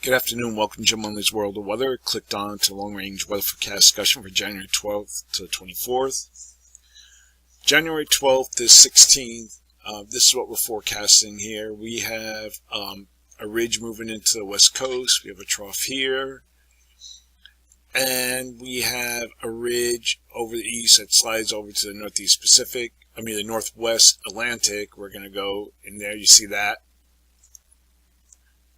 Good afternoon. Welcome to Jim Munley's World of Weather. Clicked on to long-range weather forecast discussion for January 12th to the 24th. January 12th to 16th. This is what we're forecasting here. We have a ridge moving into the west coast. We have a trough here. And we have a ridge over the east that slides over to the the northwest Atlantic. We're going to go in there. You see that?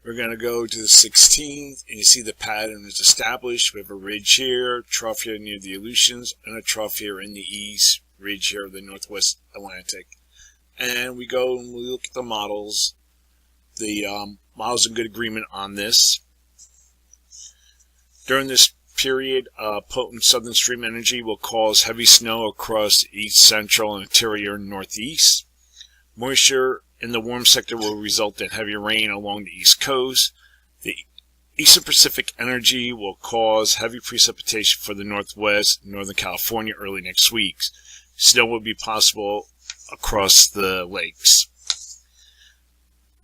We're going to go to the 16th, and you see the pattern is established. We have a ridge here, trough here near the Aleutians, and a trough here in the east, ridge here of the northwest Atlantic. And we go and we look at the models. The models are in good agreement on this. During this period, potent southern stream energy will cause heavy snow across the east, central, and interior northeast. Moisture in the warm sector will result in heavy rain along the east coast. The eastern Pacific energy will cause heavy precipitation for the northwest and northern California early next week. Snow will be possible across the lakes.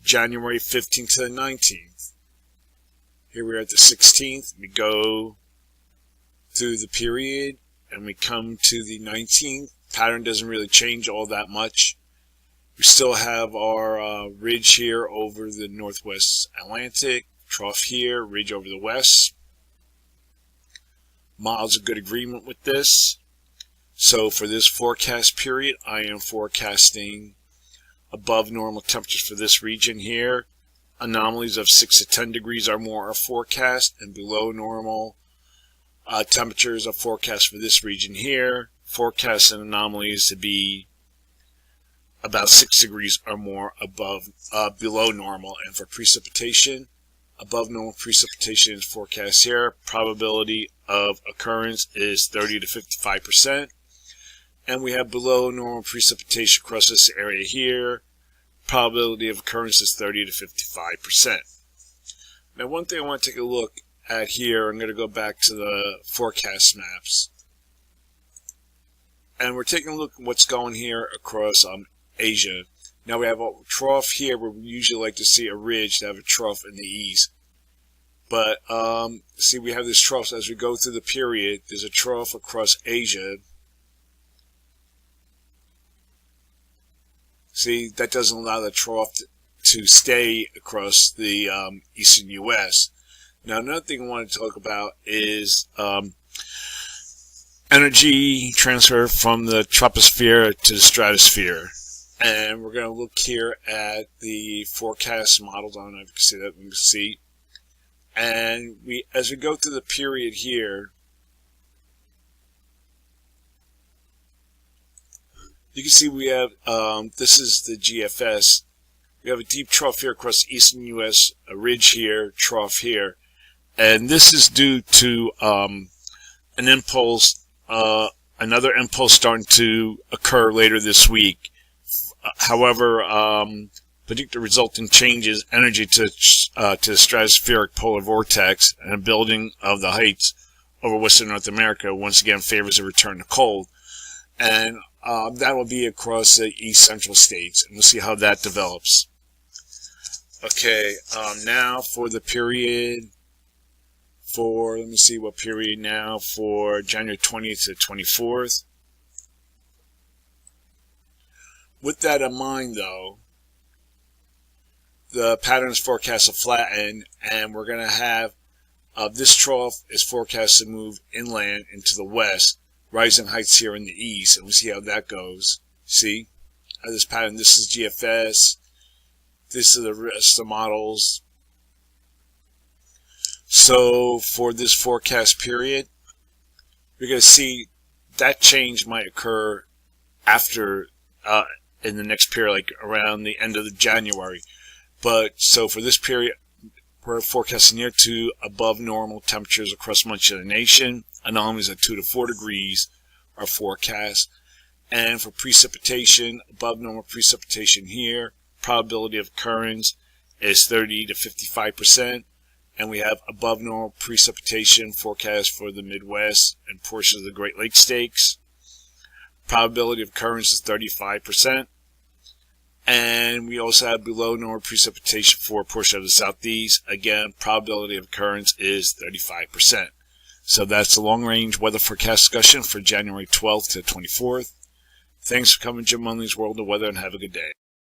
January 15th to the 19th. Here we are at the 16th. We go through the period and we come to the 19th. Pattern doesn't really change all that much. We still have our ridge here over the northwest Atlantic, trough here, ridge over the west. Models are good agreement with this. So for this forecast period, I am forecasting above normal temperatures for this region here. Anomalies of 6 to 10 degrees or more are forecast, and below normal temperatures are forecast for this region here. Forecast and anomalies to be about 6 degrees or more below normal. And for precipitation, above normal precipitation is forecast here. Probability of occurrence is 30 to 55%. And we have below normal precipitation across this area here. Probability of occurrence is 30 to 55%. Now, one thing I want to take a look at here, I'm going to go back to the forecast maps. And we're taking a look at what's going here across Asia. Now we have a trough here where we usually like to see a ridge to have a trough in the east. But see, we have this trough as we go through the period. There's a trough across Asia. See, that doesn't allow the trough to stay across the eastern U.S. Now, another thing I want to talk about is energy transfer from the troposphere to the stratosphere. And we're going to look here at the forecast models. I don't know if you can see that. We can see. And as we go through the period here, you can see we have, this is the GFS. We have a deep trough here across the eastern U.S., a ridge here, trough here. And this is due to an impulse, another impulse starting to occur later this week. However, predict the resulting changes energy to the stratospheric polar vortex and a building of the heights over western North America once again favors a return to cold. And that will be across the east central states. And we'll see how that develops. Okay, now for the period let me see what period now for January 20th to 24th. With that in mind, though, the pattern is forecast to flatten, and we're going to have this trough is forecast to move inland into the west, rising heights here in the east, and we'll see how that goes. See, this pattern, this is GFS, this is the rest of the models. So for this forecast period, we're going to see that change might occur after in the next period, like around the end of the January. But so for this period, we're forecasting near to above normal temperatures across much of the nation. Anomalies at 2 to 4 degrees are forecast. And for precipitation, above normal precipitation here, probability of occurrence is 30 to 55%. And we have above normal precipitation forecast for the Midwest and portions of the Great Lakes states. Probability of occurrence is 35%. And we also have below normal precipitation for a portion of the southeast. Again, probability of occurrence is 35%. So that's the long-range weather forecast discussion for January 12th to 24th. Thanks for coming to Jim Munley's World of Weather, and have a good day.